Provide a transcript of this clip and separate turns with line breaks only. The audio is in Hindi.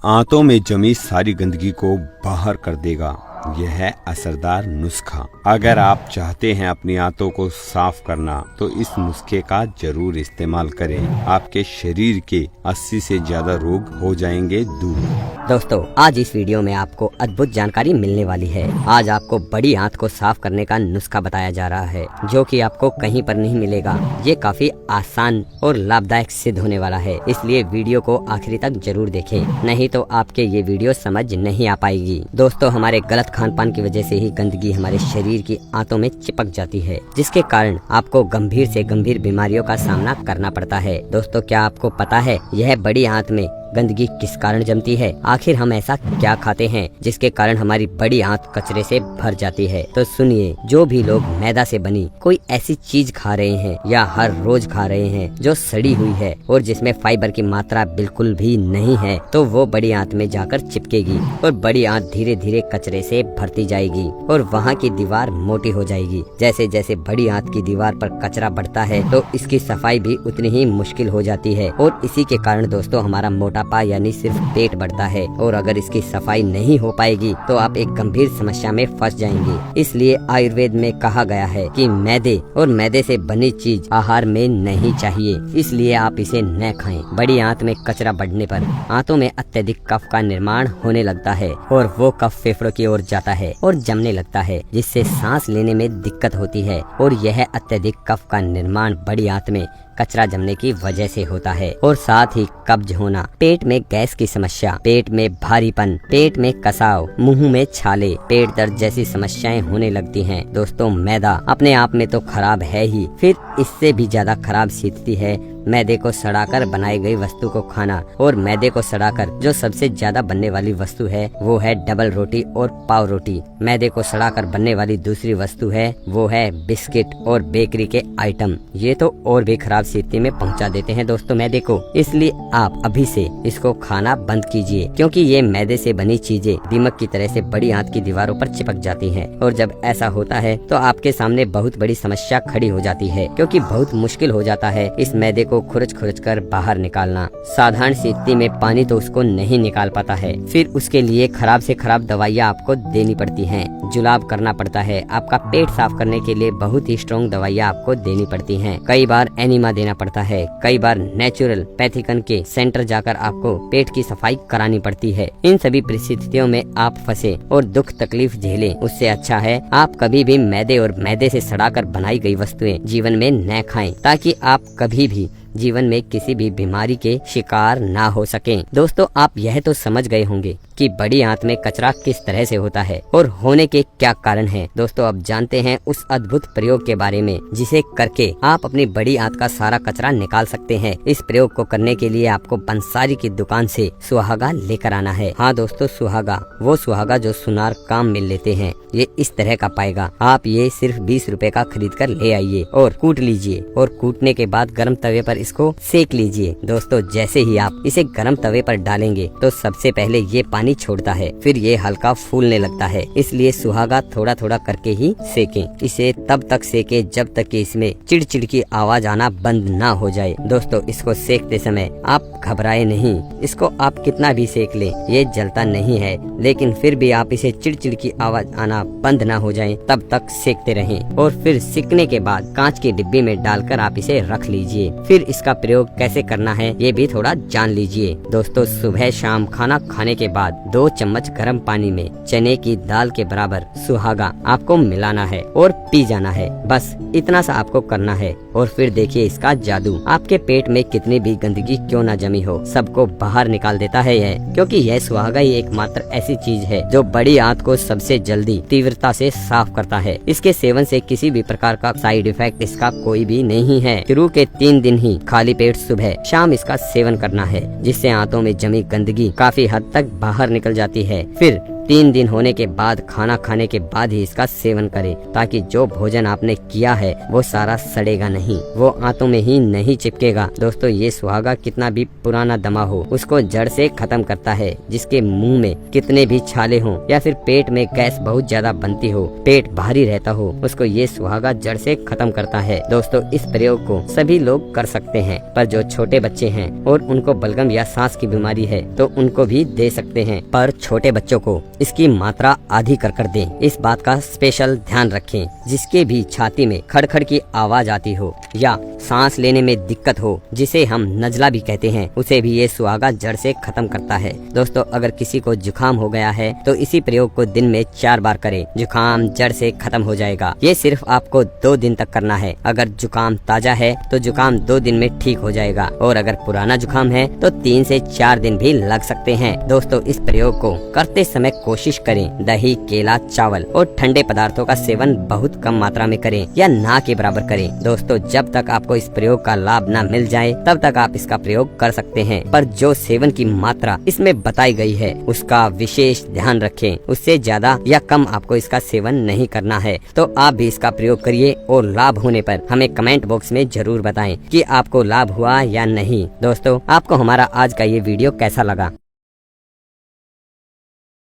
आंतों में जमी सारी गंदगी को बाहर कर देगा। यह है असरदार नुस्खा। अगर आप चाहते हैं अपनी आंतों को साफ करना तो इस नुस्खे का जरूर इस्तेमाल करें। आपके शरीर के 80 से ज्यादा रोग हो जाएंगे दूर।
दोस्तों, आज इस वीडियो में आपको अद्भुत जानकारी मिलने वाली है। आज आपको बड़ी आंत को साफ करने का नुस्खा बताया जा रहा है, जो कि आपको कहीं पर नहीं मिलेगा। ये काफी आसान और लाभदायक सिद्ध होने वाला है, इसलिए वीडियो को आखिरी तक जरूर देखें, नहीं तो आपके ये वीडियो समझ नहीं आ पाएगी। दोस्तों, हमारे गलत खान पान की वजह से ही गंदगी हमारे शरीर की आंतों में चिपक जाती है, जिसके कारण आपको गंभीर से गंभीर बीमारियों का सामना करना पड़ता है। दोस्तों, क्या आपको पता है यह बड़ी आंत में गंदगी किस कारण जमती है? आखिर हम ऐसा क्या खाते हैं जिसके कारण हमारी बड़ी आंत कचरे से भर जाती है? तो सुनिए, जो भी लोग मैदा से बनी कोई ऐसी चीज खा रहे हैं या हर रोज खा रहे हैं जो सड़ी हुई है और जिसमें फाइबर की मात्रा बिल्कुल भी नहीं है, तो वो बड़ी आंत में जाकर चिपकेगी और बड़ी आंत धीरे धीरे कचरे से भरती जाएगी और वहाँ की दीवार मोटी हो जाएगी। जैसे जैसे बड़ी आंत की दीवार पर कचरा बढ़ता है तो इसकी सफाई भी उतनी ही मुश्किल हो जाती है और इसी के कारण दोस्तों हमारा मोटापा यानी सिर्फ पेट बढ़ता है। और अगर इसकी सफाई नहीं हो पाएगी तो आप एक गंभीर समस्या में फंस जाएंगे। इसलिए आयुर्वेद में कहा गया है कि मैदे और मैदे से बनी चीज आहार में नहीं चाहिए, इसलिए आप इसे न खाएं। बड़ी आंत में कचरा बढ़ने पर आंतों में अत्यधिक कफ का निर्माण होने लगता है और वो कफ फेफड़ों की ओर जाता है और जमने लगता है, जिससे सांस लेने में दिक्कत होती है। और यह अत्यधिक कफ का निर्माण बड़ी आंत में कचरा जमने की वजह से होता है। और साथ ही कब्ज होना, पेट में गैस की समस्या, पेट में भारीपन, पेट में कसाव, मुंह में छाले, पेट दर्द जैसी समस्याएं होने लगती हैं। दोस्तों, मैदा अपने आप में तो खराब है ही, फिर इससे भी ज्यादा खराब स्थिति है मैदे को सड़ाकर बनाई गई वस्तु को खाना। और मैदे को सड़ाकर जो सबसे ज्यादा बनने वाली वस्तु है वो है डबल रोटी और पाव रोटी। मैदे को सड़ाकर बनने वाली दूसरी वस्तु है वो है बिस्किट और बेकरी के आइटम। ये तो और भी खराब स्थिति में पहुंचा देते हैं दोस्तों मैदे को। इसलिए आप अभी से इसको खाना बंद कीजिए, क्योंकि ये मैदे से बनी चीजें दीमक की तरह से बड़ी आंत की दीवारों पर चिपक जाती हैं। और जब ऐसा होता है तो आपके सामने बहुत बड़ी समस्या खड़ी हो जाती है, क्योंकि बहुत मुश्किल हो जाता है इस मैदे को खुरच कर बाहर निकालना। साधारण स्थिति में पानी तो उसको नहीं निकाल पाता है, फिर उसके लिए खराब से खराब दवाइयाँ आपको देनी पड़ती हैं, जुलाब करना पड़ता है। आपका पेट साफ करने के लिए बहुत ही स्ट्रॉन्ग दवाइयाँ आपको देनी पड़ती हैं। कई बार एनिमा देना पड़ता है, कई बार नेचुरल पैथिकन के सेंटर जाकर आपको पेट की सफाई करानी पड़ती है। इन सभी परिस्थितियों में आप फंसे और दुख तकलीफ झेलें, उससे अच्छा है आप कभी भी मैदे और मैदे से सड़ाकर बनाई गई वस्तुएं जीवन में न खाएं, ताकि आप कभी भी जीवन में किसी भी बीमारी के शिकार ना हो सकें। दोस्तों, आप यह तो समझ गए होंगे कि बड़ी आंत में कचरा किस तरह से होता है और होने के क्या कारण हैं। दोस्तों, अब जानते हैं उस अद्भुत प्रयोग के बारे में जिसे करके आप अपनी बड़ी आंत का सारा कचरा निकाल सकते हैं। इस प्रयोग को करने के लिए आपको बंसारी की दुकान से सुहागा लेकर आना है। हाँ दोस्तों, सुहागा, वो सुहागा जो सुनार काम में लेते हैं, ये इस तरह का पाएगा। आप ये सिर्फ 20 रुपए का खरीद कर ले आइए और कूट लीजिए और कूटने के बाद गर्म तवे पर इसको सेक लीजिए। दोस्तों, जैसे ही आप इसे गर्म तवे पर डालेंगे तो सबसे पहले ये पानी छोड़ता है, फिर ये हल्का फूलने लगता है, इसलिए सुहागा थोड़ा थोड़ा करके ही सेकें। इसे तब तक सेके जब तक कि इसमें चिड़चिड़ की आवाज आना बंद ना हो जाए। दोस्तों, इसको सेकते समय आप घबराए नहीं, इसको आप कितना भी सेक लें ये जलता नहीं है, लेकिन फिर भी आप इसे चिड़चिड़ की आवाज आना बंद ना हो जाए तब तक सेकते रहें। और फिर सिकने के बाद कांच के डिब्बे में डालकर आप इसे रख लीजिए। फिर इसका प्रयोग कैसे करना है ये भी थोड़ा जान लीजिए। दोस्तों, सुबह शाम खाना खाने के बाद 2 चम्मच गर्म पानी में चने की दाल के बराबर सुहागा आपको मिलाना है और पी जाना है। बस इतना सा आपको करना है और फिर देखिए इसका जादू। आपके पेट में कितनी भी गंदगी क्यों ना जमी हो, सबको बाहर निकाल देता है यह, क्योंकि यह सुहागा ही एकमात्र ऐसी चीज है जो बड़ी आंत को सबसे जल्दी तीव्रता से साफ करता है। इसके सेवन से किसी भी प्रकार का साइड इफेक्ट इसका कोई भी नहीं है। शुरू के 3 दिन ही खाली पेट सुबह शाम इसका सेवन करना है, जिससे आंतों में जमी गंदगी काफी हद तक बाहर निकल जाती है। फिर 3 दिन होने के बाद खाना खाने के बाद ही इसका सेवन करें, ताकि जो भोजन आपने किया है वो सारा सड़ेगा नहीं, वो आंतों में ही नहीं चिपकेगा। दोस्तों ये सुहागा कितना भी पुराना दमा हो उसको जड़ से खत्म करता है। जिसके मुंह में कितने भी छाले हों या फिर पेट में गैस बहुत ज्यादा बनती हो, पेट भारी रहता हो, उसको ये सुहागा जड़ से खत्म करता है। दोस्तों इस प्रयोग को सभी लोग कर सकते हैं, पर जो छोटे बच्चे हैं और उनको बलगम या सांस की बीमारी है तो उनको भी दे सकते हैं, पर छोटे बच्चों को इसकी मात्रा आधी कर दें। इस बात का स्पेशल ध्यान रखें। जिसके भी छाती में खड़खड़ की आवाज आती हो या सांस लेने में दिक्कत हो, जिसे हम नजला भी कहते हैं, उसे भी ये सुहागा जड़ से खत्म करता है। दोस्तों अगर किसी को जुकाम हो गया है तो इसी प्रयोग को दिन में 4 बार करें, जुकाम जड़ से खत्म हो जाएगा। ये सिर्फ आपको 2 दिन तक करना है। अगर जुकाम ताजा है तो जुकाम 2 दिन में ठीक हो जाएगा, और अगर पुराना जुकाम है तो 3 से 4 दिन भी लग सकते हैं। दोस्तों इस प्रयोग को करते समय कोशिश करें दही, केला, चावल और ठंडे पदार्थों का सेवन बहुत कम मात्रा में करें या ना के बराबर करें। दोस्तों जब तक आपको इस प्रयोग का लाभ न मिल जाए तब तक आप इसका प्रयोग कर सकते हैं, पर जो सेवन की मात्रा इसमें बताई गई है उसका विशेष ध्यान रखें। उससे ज्यादा या कम आपको इसका सेवन नहीं करना है। तो आप भी इसका प्रयोग करिए और लाभ होने पर हमें कमेंट बॉक्स में जरूर बताएं कि आपको लाभ हुआ या नहीं। दोस्तों आपको हमारा आज का ये वीडियो कैसा लगा?